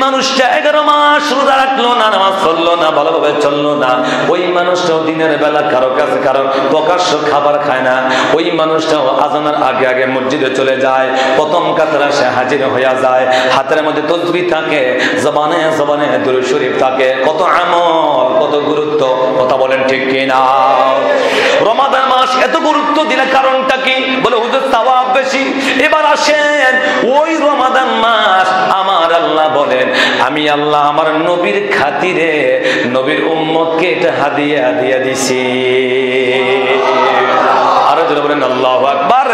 মানুষটা 11 মাস রোজা রাখলো না, নামাজ পড়লো না, ভালোভাবে চললো না, ওই মানুষটাও দিনের বেলা কারো কাছে কারো প্রকাশ্য খাবার খায় না, ওই মানুষটাও আজানের আগে আগে মসজিদে চলে যায়, প্রথম কাতারে সে হাজির হয়ে যায়, হাতের মধ্যে তাসবিহ থাকে, জবানে জবানে দুরূদ শরীফ থাকে। কত আমল, কত গুরুত্ব, কথা বলেন ঠিক কিনা? রমাদান মাস এত গুরুত্ব দিলে কারণটা কি? বলে হুজুর সওয়াব বেশি। এবার আসেন, ওই রমাদান মাস আমার আল্লাহ বলেন, আমি আল্লাহ আমার নবীর খাতিরে নবীর উম্মতকে এটা হাদিয়া দিয়ে দিছি। আরো জোরে বলেন আল্লাহু আকবার।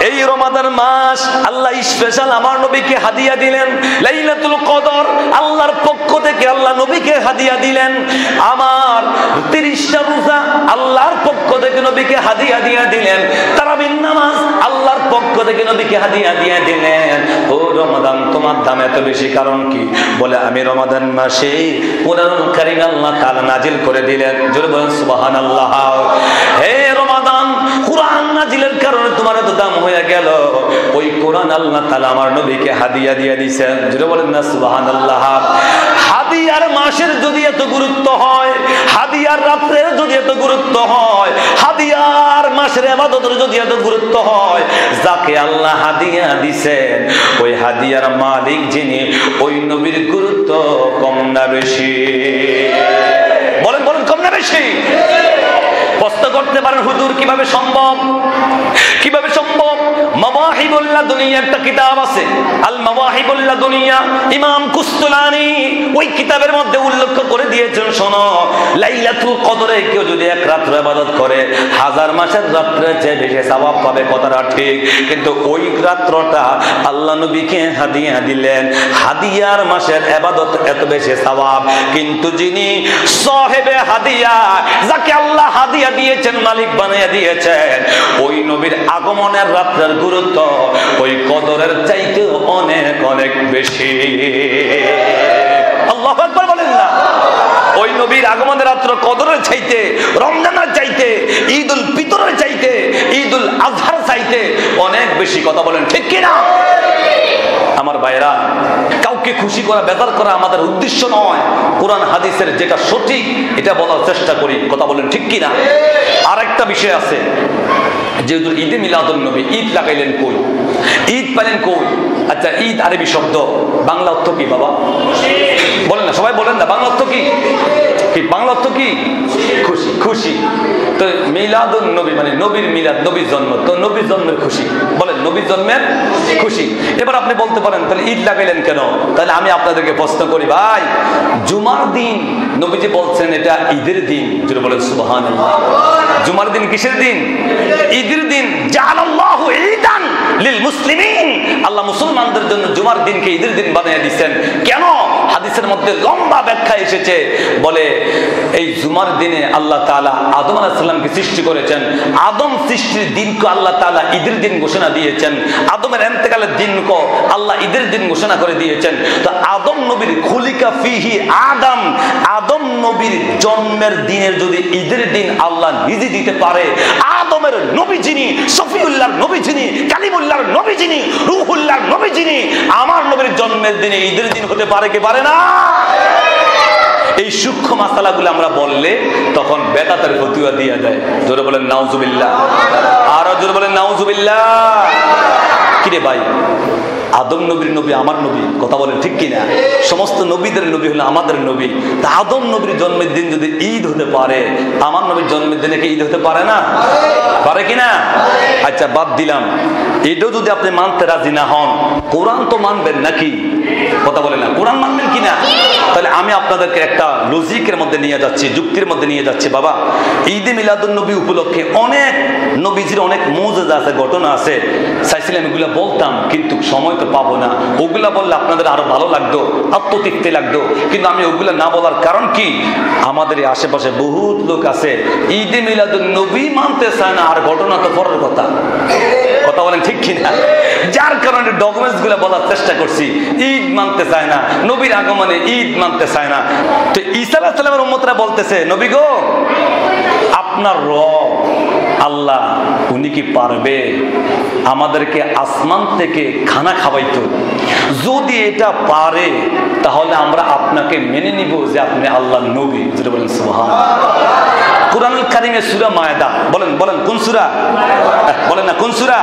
এই রমাদান মাস আল্লাহ স্পেশাল আমার নবীকে হাদিয়া দিলেন। লাইলাতুল কদর আল্লাহর পক্ষ থেকে আল্লাহ নবীকে হাদিয়া দিলেন। আমার 30টা রোজা আল্লাহর পক্ষ থেকে নবীকে হাদিয়া দিয়ে দিলেন। তারাবির নামাজ আল্লাহর পক্ষ থেকে নবীকে হাদিয়া দিয়ে দিলেন। ও রমাদান, তোমার দাম এত বেশি কারণ কি? বলে আমি রমাদান মাসে কোরআনুল কারীম আল্লাহ তাআলা নাজিল করে দিলেন। জোরে বলেন সুবহানাল্লাহ। হে রমাদান, কোরআন নাজিলের কারণে তোমার এত দাম হয়ে গেল। ওই কোরআন আল্লাহ তাআলা আমার নবীকে হাদিয়া দিয়ে দিয়েছেন। জোরে বলেন না সুবহানাল্লাহ। হাদিয়ার মাসের যদি এত গুরুত্ব হয়, হাদিয়ার রাত্রের যদি এত গুরুত্ব হয়, হাদিয়ার মাসের ইবাদতের যদি এত গুরুত্ব হয়, যাকে আল্লাহ হাদিয়া দিবেন ওই হাদিয়ার মালিক যিনি, ওই নবীর গুরুত্ব কম না বেশি? বলেন বলেন, কম না বেশি? প্রশ্ন করতে পারেন হুজুর কিভাবে সম্ভব? কিভাবে সম্ভব? মাওয়াহিবুল লাদুনিয়া একটা কিতাব আছে, আল মাওয়াহিবুল লাদুনিয়া, ইমাম কুস্তুলানি ওই কিতাবের মধ্যে উল্লেখ করে দিয়েছেন, শোনো, লাইলাতুল কদরে কেউ যদি এক রাত্র ইবাদত করে 1000 মাসের রাত্রের চেয়ে বেশি সওয়াব পাবে। কথাটা ঠিক, কিন্তু ওই রাত্রটা আল্লাহ নবীকে হাদিয়া দিলেন। হাদিয়ার মাসের ইবাদত এত বেশি সওয়াব, কিন্তু যিনি সাহেবে হাদিয়া, যাকে আল্লাহ হাদিয়া দিয়েছেন, মালিক বানিয়ে দিয়েছেন, ওই নবীর আগমনের রাত্রের গুরুত্ব ওই কদরের চাইতে অনেক অনেক বেশি। আল্লাহু আকবার বলেন না? ওই নবীর আগমনের রাত্র কদরের চাইতে, রমজানের চাইতে, ঈদুল ফিতরের চাইতে, ঈদুল আজহার চাইতে অনেক বেশি। কথা বলেন ঠিক কিনা? আমার ভাইরা, কাউকে খুশি করা, বেজার করা আমাদের উদ্দেশ্য নয়। কোরআন হাদিসের যেটা সঠিক এটা বলার চেষ্টা করি। কথা বলেন ঠিক কিনা? আর একটা বিষয় আছে, যেহেতু ঈদে মিলাদুন নবী, ঈদ লাগাইলেন কই? ঈদ পেলেন কই? আচ্ছা, ঈদ আরবি শব্দ, বাংলা অর্থ কি বাবা? বলেন না, সবাই বলেন না, বাংলা অর্থ কি? কি বাংলা অর্থ কি? খুশি। খুশি তো মিলাদুন নবী মানে নবীর মিলাদ, নবীর জন্ম, তো নবীর জন্মের খুশি। বলেন নবীর জন্মের খুশি। এবার আপনি বলতে পারেন তাহলে ঈদ লাগাইলেন কেন? তাহলে আমি আপনাদেরকে প্রশ্ন করি, ভাই, জুমার দিন নবীজি বলছেন এটা ঈদের দিন। যেটা বলেন সুবহানাল্লাহ। জুমার দিন কিসের দিন? ঈদের দিন। জাআলাল্লাহু ঈদান লিল মুসলিমিন, আল্লাহ মুসলমানদের জন্য জুমার দিনকে ঈদের দিন বানিয়ে দিয়েছেন। কেন? হাদিসের মধ্যে লম্বা ব্যাখ্যা এসেছে। বলে এই জুমার দিনে আল্লাহ তাআলা আদম আলাইহিস সালামকে সৃষ্টি করেছেন। আদম সৃষ্টির দিনকে আল্লাহ তাআলা ঈদের দিন ঘোষণা দিয়েছেন। আদমের ইন্তেকালের দিনকে আল্লাহ ঈদের দিন ঘোষণা করে দিয়েছেন। তো আদম নবীর খুলিকা ফিহি আদম, আদম নবীর জন্মের দিনের যদি ঈদের দিন আল্লাহ নিজে দিতে পারে, আদমের নবী যিনি, সফিউল্লাহর নবী যিনি, কালিমুল্লাহর নবী যিনি, রূহুল্লাহর নবী যিনি, আমার নবীর জন্মের দিনে ঈদের দিন হতে পারে কি পারে না? এই সূক্ষ্ম মাসালাগুলো আমরা বললে তখন বেদাতের ফতোয়া দিয়া যায়। জোরে বলেন নাউজুবিল্লাহ। আরো জোরে বলেন নাউজুবিল্লাহ। কিরে ভাই, আদম নবীর নবী আমার নবী, কথা বলেন ঠিক কিনা? সমস্ত নবীদের নবী হলো আমাদের নবী। তা আদম নবীর জন্মের দিন যদি ঈদ হতে পারে, আমার নবীর জন্মের দিনে কি ঈদ হতে পারে না? পারে কিনা? আচ্ছা, বাদ দিলাম, এটাও যদি আপনি মানতে রাজি না হন, কোরআন তো মানবেন নাকি? কথা বলে না, কোরআন মানবেন কিনা? তাহলে আমি আপনাদেরকে একটা লজিকের মধ্যে নিয়ে যাচ্ছি, যুক্তির মধ্যে নিয়ে যাচ্ছি। বাবা, ঈদে মিলাদুন নবী উপলক্ষে অনেক নবীজির অনেক মুজিজা আছে, ঘটনা আছে। চাইছিলাম এগুলা বলতাম, কিন্তু সময় তো পাবো না। ওগুলা বললে আপনাদের আরো ভালো লাগতো, আত্মতৃপ্তি লাগতো, কিন্তু আমি ওগুলা না বলার কারণ কি, আমাদের আশেপাশে বহুত লোক আছে ঈদে মিলাদুন নবী মানতে চায় না, আর ঘটনা তো পরের কথা। কথা বলেন ঠিক কিনা? যার কারণে ডকুমেন্টস গুলা বলার চেষ্টা করছি। ঈদ মানতে চায় না, নবীর আগমনে ঈদ মানতে চায় না। তো ঈসা আলাইহিস সালামের উম্মতরা বলতেছে, নবী গো, আপনার রব আল্লাহ উনি কি পারবে আমাদেরকে আসমান থেকে খানা খাওয়াইতো? যদি এটা পারে তাহলে আমরা আপনাকে মেনে নিব যে আপনি আল্লাহর নবী। যেটা বলেন সুবহানাল্লাহ। কুরআনুল কারীমে সূরা মায়েদা, বলেন বলেন কোন সূরা? বলেন না কোন সূরা?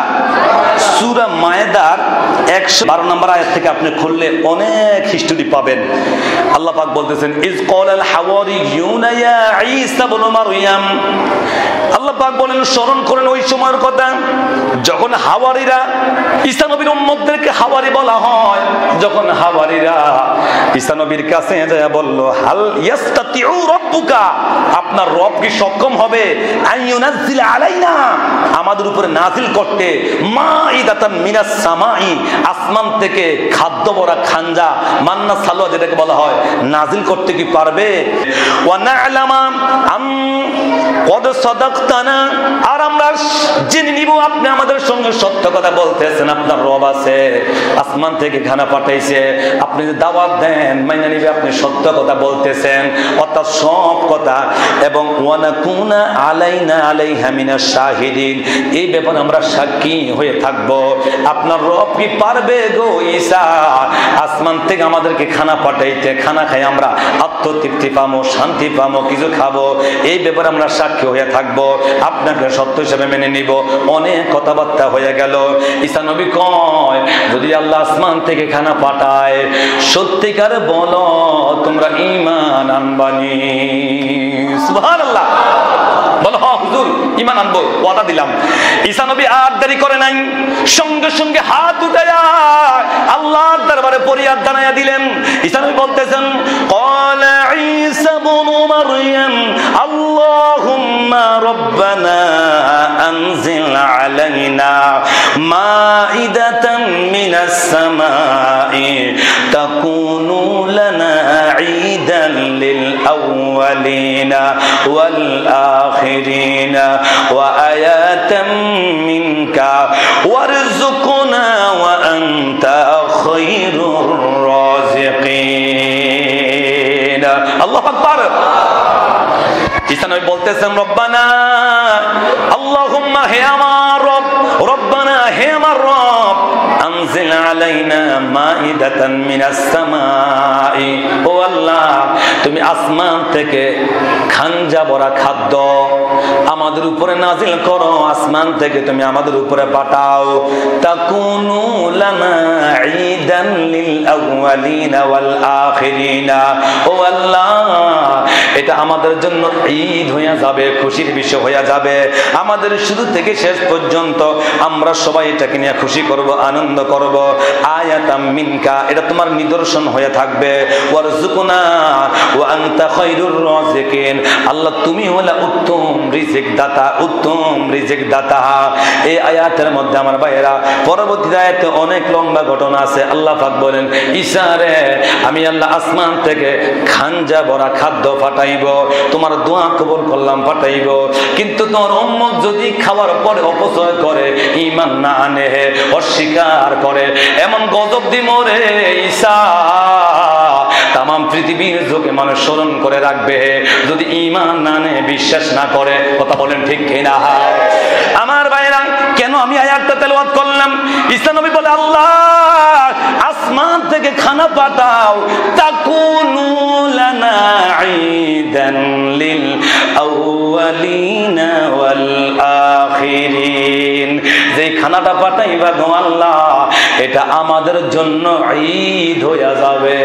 সূরা মায়েদার 112 নম্বর আয়াত থেকে আপনি খুললে অনেক হিস্টরি পাবেন। আল্লাহ পাক বলতেছেন, ইজ ক্বালাল হাওয়ারিয়ুনা ইয়া ঈসা ইবনে মারইয়াম। আল্লাহ পাক বলেন, স্মরণ করেন ওই সময়ের কথা যখন হাওয়ারিরা, ঈসা নবীর উম্মতদেরকে হাওয়ারি বলা হয়, যখন হাওয়ারিরা ঈসা নবীর কাছে যায় বলল, হাল ইয়াস্তাতিউ রাব্বুকা, আপনার রব কি সক্ষম হবে আইয়ুনাজ্জিল আলাইনা, আমাদের উপরে নাজিল করতে, মাইদাতান মিনাস সামাই, আসমান থেকে খাদ্য ভরা খানজা, মান্না সালওয়া যেটাকে বলা হয়, নাজিল করতে কি পারবে? ওয়া না'লামা আম কদ সাদাকতানা, আর আমরা জেনে নিব আপনি আমাদের সঙ্গে সত্য কথা বলতেছেন, আপনার রব আছে, আসমান থেকে খানা পাঠাইছে, আপনি যে দাওয়াত দেন মাইনা নিবে, আপনি সত্য কথা বলতেছেন, অর্থাৎ সব কথা। এবং ওয়ানাকুনা আলাইনা আলাইহা মিনাশ শাহিদিন, এই ব্যাপারে আমরা সাক্ষী হয়ে থাকব। আপনার রব কি পারবে গো ঈসা আসমান থেকে আমাদেরকে খানা পাঠাইতে? খানা খাই আমরা আত্মতৃপ্তি পাবো, শান্তি পাবো, কিছু খাবো, এই ব্যাপারে আমরা সাক্ষী হয়ে থাকবো, আপনাকে সত্য হিসেবে মেনে নিব। অনেক কথাবার্তা হয়ে গেল। ঈসা নবী কয়, যদি আল্লাহ আসমান থেকে খানা পাঠায়, সত্যিকার বলো তোমরা ঈমান আনবানি? সুবহানাল্লাহ। বলো হ্যাঁ হুজুর ঈমান আনবো, ওয়াদা দিলাম। ঈসা নবী আর দেরি করে নাই, সঙ্গে সঙ্গে হাত উঠায়া আল্লাহর দরবারে ফরিয়াদ জানায়া দিলেন। ঈসা নবী বলতেছেন, ক্বালা ঈসা ইবনু মারইয়াম আল্লাহুম্মা রাব্বানা আনজিল আলাইনা মাইদাতান মিনাস সামাই তাকুনু লানা ঈদান লিল আউয়ালিনা ওয়াল আখিরিনা ওয়া আয়াতাম মিনকা ওয়ারযুকনা ওয়া আনতা খায়রুর রাযিকিন। আল্লাহু আকবার। ঈসা নবী বলতেছেন, রব্বানা, আল্লাহুম্মা, হে আমার রব, রব্বানা, হে আমার রব, আনজিল আলাইনা মাইদাতান মিনাস সামাই, ও আল্লাহ তুমি আসমান থেকে খানজা ভরা খাদ্য আমাদের উপরে নাজিল করো, আসমান থেকে তুমি আমাদের উপরে পাঠাও। তাকুনু লানা ঈদান লিল আউয়ালিনা ওয়াল আখিরিনা, ও আল্লাহ এটা আমাদের জন্য ঈদ হয়ে যাবে, খুশির বিষয় হয়ে যাবে। আমাদের শুরু থেকে শেষ পর্যন্ত আমরা সবাই এটাকে নিয়ে খুশি করব, আনন্দ করব। আয়াতাম মিনকা, এটা তোমার নিদর্শন হয়ে থাকবে। ওয়ারযুকনা ওয়া আনতা খায়রুর রাযিকিন, আল্লাহ তুমি হলা উত্তম রিজিক দাতা, উত্তম রিজিক দাতা। এই আয়াতের মধ্যে আমার ভাইয়েরা পরবর্তী আয়াতে অনেক লম্বা ঘটনা আছে। আল্লাহ পাক বলেন, ঈসা রে আমি আল্লাহ আসমান থেকে খানজা ভরা খাদ্য পাঠাইব, তোমার দোয়া কবুল করলাম, পাঠাইব। কিন্তু তোমার উম্মত যদি খাওয়ার পরে অপচয় করে, ঈমান না আনে, অস্বীকার করে, এমন গজব দিব রে ঈসা, তাম পৃথিবীর যোগে মানুষ স্মরণ করে রাখবে যদি ঈমান না আনে, বিশ্বাস না করে। কথা বলেন ঠিক কিনা? আমার ভাইরা, কেন আমি আয়াতটা তেলাওয়াত করলাম? ঈসা নবী বলে, আল্লাহ আসমান থেকে খানা পাঠাও, তাকুনু লানা ঈদান লিল আউয়ালিনা ওয়াল আখিরিন, যে খানাটা পাঠাইবা গো আল্লাহ এটা আমাদের জন্য ঈদ হয়ে যাবে।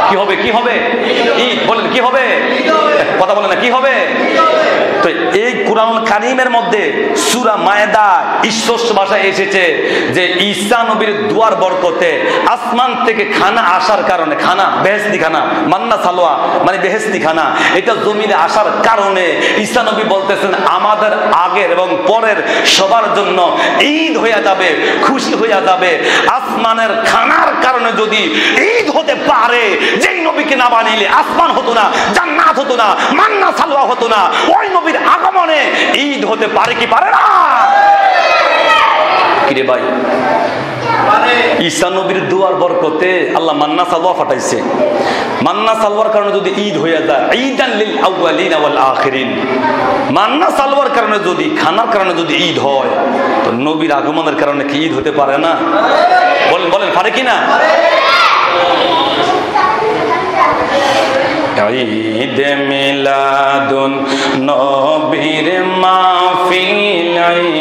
কি হবে? কি হবে? ঈদ। বলেন কি হবে? কথা বলেন না, কি হবে? তো এই কুরআনুল কারীমের মধ্যে সূরা মায়েদা স্পষ্ট ভাষায় এসেছে যে ঈসা নবীর দুয়ার বরকতে আসমান থেকে খানা আসার কারণে, খানা বেহেশতি খানা, মান্না সালোয়া মানে বেহেশতি খানা, এটা জমিনে আসার কারণে ঈসা নবী বলতেছেন আমাদের আগের এবং পরের সবার জন্য ঈদ হয়ে যাবে, খুশি হয়ে যাবে। আসমানের খানার কারণে যদি ঈদ হতে পারে, যেই নবীকে না বানাইলে আসমান হতো না, জান্নাত হতো না, মান্না সালোয়া হতো না, ওই নবীর আগমনে ঈদ হতে পারে কি পারে না? কিরে ভাই, ঈসা নবীর দোয়া দোয়ার বরকতে আল্লাহ মান্না সালওয়া ফাটাইছে। মান্না সালওয়ার কারণে যদি ঈদ হয়ে যায়, ঈদান লিল আউয়ালিন ওয়াল আখিরিন, মান্না সালওয়ার কারণে যদি, খানার কারণে যদি ঈদ হয়, তো নবীর আগমনের কারণে কি ঈদ হতে পারে না? বলেন বলেন, পারে কিনা? ঈদ মিলাদুন নবীর মাহফিল,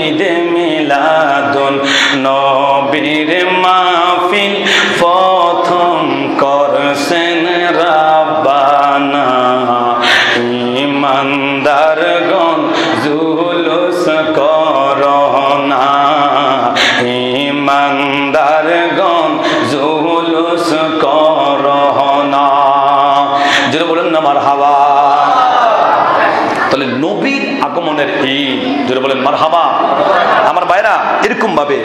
ঈদ মিলাদুন নবীর মাহফিল প্রথম করছেন রাব্বানা। ইমানদারগণ জুলুস করোনা, ইমানদারগণ জুলুস করোনা। যেটা বলেন না মারহাবা। তাহলে নবীর আগমনের ঈদ, যেটা বলেন মারহাবা। আমার ভাইরা এরকম ভাবে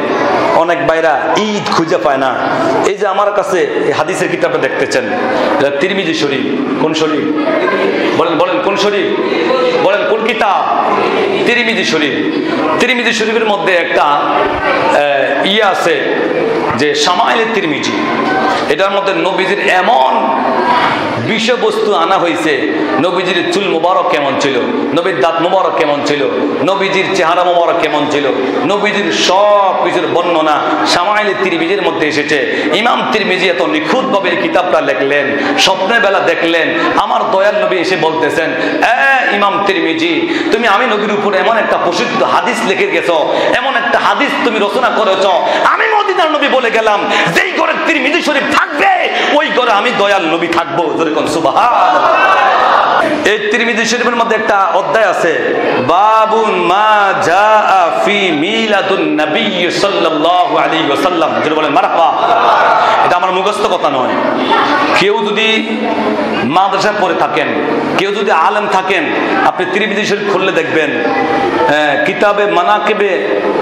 অনেক ভাইরা ঈদ খুঁজে পায় না। এই যে আমার কাছে এই হাদিসের কিতাবটা দেখতেছেন, তিরমিজি শরীফ। কোন শরীফ? বলেন বলেন, কোন শরীফ? বলেন কোন কিতাব? তিরমিজি শরীফ। তিরমিজি শরীফের মধ্যে একটা আছে যে শামাইলে তিরমিজি, এটার মধ্যে নবীজির এমন বিষয়বস্তু আনা হয়েছে, নবীজির চুল মোবারক কেমন ছিল, নবীর দাঁত মোবারক কেমন ছিল, নবীজির চেহারা মোবারক কেমন ছিল, নবীজির সব কিছুর বর্ণনা শামাইলে তিরমিজির মধ্যে এসেছে। ইমাম তিরমিজি এত নিখুঁতভাবে এই কিতাবটা লিখলেন, স্বপ্নের বেলা দেখলেন আমার দয়াল নবী এসে বলতেছেন, ইমাম তিরমিজি, তুমি আমি নবীর উপরে এমন একটা প্রসিদ্ধ হাদিস লিখে গেছো, এমন একটা হাদিস তুমি রচনা করেছ, আমি মদিনার নবী বলে গেলাম যেই ঘরে তিরমিজি শরীফ থাকবে ওই ঘরে আমি দয়াল নবী থাকবো। সুবহানাল্লাহ। এই তিরমিজি শরীফের মধ্যে একটা অধ্যায় আছে, বাবুন মা জাআ ফি মিলাদুন নবী সাল্লাল্লাহু আলাইহি ওয়াসাল্লাম। যেটা বলেন মারহাবা। এটা আমার মুখস্থ কথা নয়। কেউ যদি মাদ্রাসায় পড়ে থাকেন, কেউ যদি আলেম থাকেন, আপনি তিরমিজি শরীফ খুললে দেখবেন কিতাবে মানাকিবে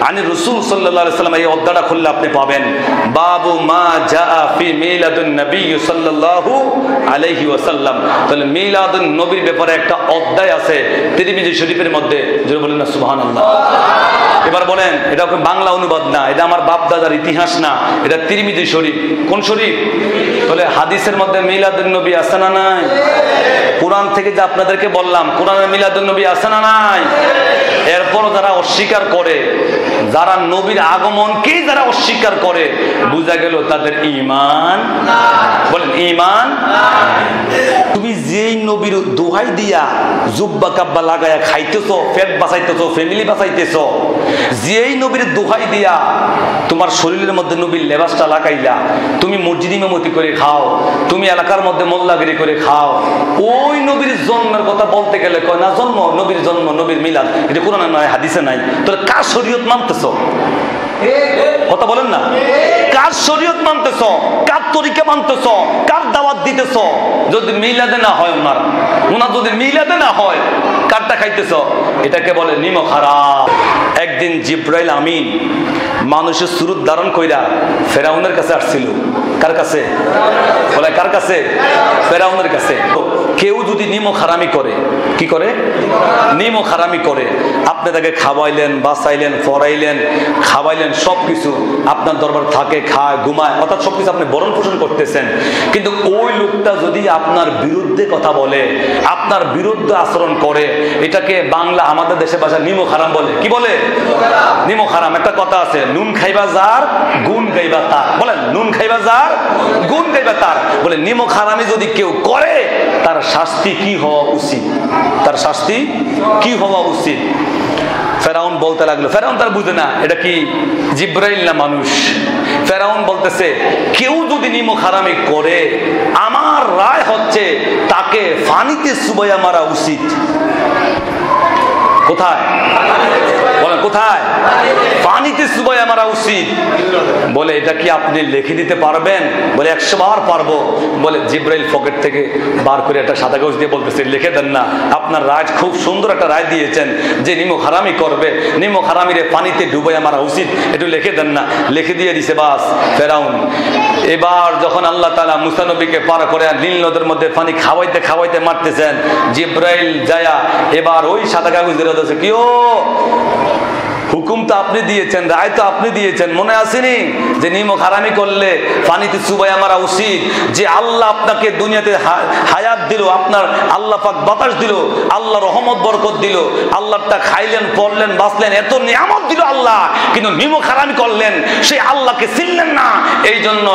আনি রাসূল সাল্লাল্লাহু আলাইহি ওয়াসাল্লাম, এই অধ্যায়টা খুললে আপনি পাবেন বাবু মা জাআ ফি মিলাদুন নবী সাল্লাল্লাহু আলাইহি ওয়াসাল্লাম। তাহলে মিলাদুন নবীর ব্যাপারে একটা অধ্যায় আছে তিরমিজি শরীফের মধ্যে। জোরে বলেন না সুবহানাল্লাহ। এবার বলেন, এটা বাংলা অনুবাদ না, এটা আমার বাপ দাদার ইতিহাস না, এটা তিরমিজি শরীফ। কোন শরীফ? তাহলে হাদিসের মধ্যে মিলাদুন নবী আছে না নাই? কোরআন থেকে যে আপনাদেরকে বললাম, কোরআনে মিলাদুন নবী আছে না নাই? এরপরও যারা অস্বীকার করে, যারা নবীর আগমনকেই যারা অস্বীকার করে, বোঝা গেল তাদের ঈমান। বলেন ঈমান। তুমি যেই নবীর দোহাই দিয়া জুব্বা কাব্বা লাগায়া খাইতেছো, পেট বাঁচাইতেছো, ফ্যামিলি বাঁচাইতেছো, যেই নবীর দোহাই দিয়া তোমার শরীরের মধ্যে নবীর লেবাসটা লাগাইলা, তুমি মসজিদ ইমামতি করে খাও, তুমি এলাকার মধ্যে মোল্লাগিরি করে খাও, ওই নবীর জন্মের কথা বলতে গেলে কয় না জন্ম, নবীর জন্ম, নবীর মিলাদ, এটা কোরআনে নয়, হাদিসে নাই। তাহলে কার শরীয়ত মানতেছো? কথা বলেন না। কার শরীয়ত মানতেছো? কার তরিকা মানতেছো? কার দাওয়াত দিতেছো? যদি মিলাদে না হয়, ওনার যদি মিলাদে না হয়, কারটা খাইতেছো? এটাকে বলে নিমক হারাম। একদিন জিব্রাইল আমিন মানুষের সুরত ধারণ কইরা ফেরাউনের কাছে আসছিল। কার কাছে? বলে কার কাছে? ফেরাউনের কাছে। কেউ যদি নিমক হারামি করে, কি করে? নিমক হারামি করে, আপনি তাকে খাওয়াইলেন, বাঁচাইলেন, পড়াইলেন, খাওয়াইলেন, সবকিছু আপনার দরবার থাকে, খায়, ঘুমায়, অর্থাৎ সবকিছু আপনি বরণ পোষণ করতেছেন, কিন্তু ওই লোকটা যদি আপনার বিরুদ্ধে কথা বলে, আপনার বিরুদ্ধে আচরণ করে, এটাকে বাংলা আমাদের দেশের ভাষায় নিমক হারাম বলে। কি বলে? নিমক হারাম। একটা কথা আছে, নুন খাইবা যার গুণ গাইবা তার। বলেন নুন খাইবা যার গুণ গাইবা তার। বলে নিমক হারামি যদি কেউ করে, তার শাস্তি কি হওয়া উচিত? তার শাস্তি কি হওয়া উচিত? ফেরাউন বলতে লাগলো, ফেরাউন তার বুঝে না এটা কি জিব্রাইল না মানুষ। ফেরাউন বলতেছে, কেউ যদি নিমক হারামি করে, আমার রায় হচ্ছে তাকে পানিতে চুবাইয়া মারা উচিত। কোথায়? বলেন কোথায়? পানিতে চুবাইয়া মারা উচিত। বলে এটা কি আপনি লিখে দিতে পারবেন? বলে 100 বার পারবো। বলে জিব্রাইল পকেট থেকে বার করে একটা সাদা কাগজ দিয়ে বলতেছে, লিখে দেন না, আপনার রায় খুব সুন্দর একটা রায় দিয়েছেন যে নিমক হারামি করবে, নিমক হারামিরে পানিতে ডুবাইয়া মারা উচিত, একটু লিখে দেন না। লিখে দিয়ে দিছে বাস ফেরাউন। এবার যখন আল্লাহ তাআলা মুসা নবীকে পার করে নীল নদের মধ্যে পানি খাওয়াইতে খাওয়াইতে মারতেছেন, জিব্রাইল যায়া এবার ওই সাদা কাগজ দিয়ে বলতেছে, কি ও হুকুম তো আপনি দিয়েছেন, রায় তো আপনি দিয়েছেন। মনে আসেনি যে নিমক হারামি করলে পানিতে চুবাইয়া মারা উচিত? যে আল্লাহ আপনাকে দুনিয়াতে হায়াত দিল, আপনার আল্লাহ পাক বাতাস দিল, আল্লাহ রহমত বরকত দিল, আল্লাহটা খাইলেন, পড়লেন, বাঁচলেন, এত নিয়ামত দিল আল্লাহ, কিন্তু নিমক হারামি করলেন, সেই আল্লাহকে চিনলেন না। এই জন্য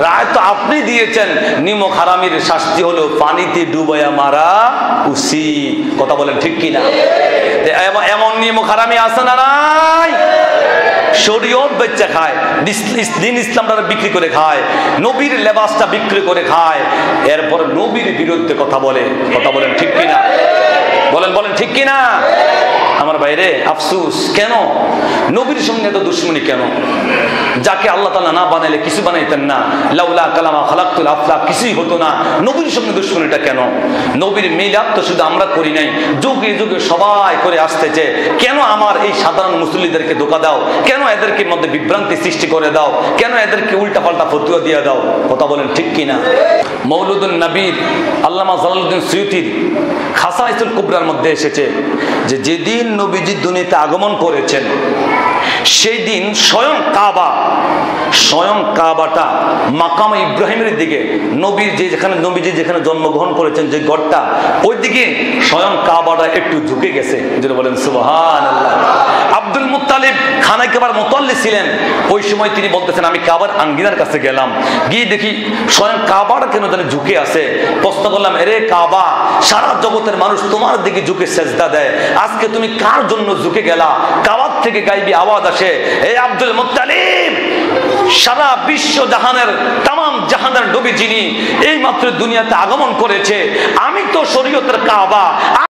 রায় তো আপনি দিয়েছেন, নিমক হারামির শাস্তি হলো পানিতে ডুবাইয়া মারা উচিত। কথা বলেন ঠিক কিনা? এমন নিমক হারামি আছে না নাই? শরীয়ত বেচে খায়, দিন ইসলামটা বিক্রি করে খায়, নবীর লেবাসটা বিক্রি করে খায়, এরপর নবীর বিরুদ্ধে কথা বলে। কথা বলেন ঠিক কিনা? বলেন ঠিক কিনা? আমার বাইরে আফসুস, কেন নবীর সঙ্গে এত দুশ্মনী কেন? যাকে আল্লাহ তাআলা না বানাইলে কিছু বানাইতেন না, লাউলা কালামা খালাকতুল আফলাক, কিছুই হতো না, নবীর সঙ্গে দুশ্মনীটা কেন? নবীর মিলাদ তো শুধু আমরা করি নাই, যুগে যুগে সবাই করে আসতেছে। কেন আমার এই সাধারণ মুসল্লিদেরকে ধোঁকা দাও? কেন এদেরকে মধ্যে বিভ্রান্তি সৃষ্টি করে দাও? কেন এদেরকে উল্টা পাল্টা ফতোয়া দিয়ে দাও? কথা বলেন ঠিক কিনা? মৌলুদুন নবীর আল্লামা জালালউদ্দিন সুয়ুতির খাসাইসুল কুবরার মধ্যে এসেছে যে যেদিন নবীজি দুনিয়াতে আগমন করেছেন সেই দিন স্বয়ং কাবাটা মাকাম ইব্রাহিমের দিকে, নবীজি যেখানে জন্মগ্রহণ করেছেন যে গড়টা, ওই দিকে স্বয়ং কাবাটা একটু ঝুঁকে গেছে। যেটা বলেন সুবহানাল্লাহ। আব্দুল মুত্তালিব খানায় কাবার মুতাল্লি ছিলেন, ওই সময় তিনি বলতেছেন আমি কাবার আঙ্গিনার কাছে গেলাম, গিয়ে দেখি স্বয়ং কাবাটা কেন জানি ঝুঁকে আছে। প্রশ্ন করলাম, এরে কাবা, সারা জগতের মানুষ তোমার দিকে ঝুঁকে সেজদা দেয়, আজকে তুমি কার জন্য ঝুঁকে গেলা? কাবার থেকে গাইবি আওয়াজ আসে, এই আব্দুল মুত্তালিব, সারা বিশ্ব জাহানের তাম জাহানের নবী যিনি এই মাত্র দুনিয়াতে আগমন করেছে, আমি তো শরীয়তের কাবা।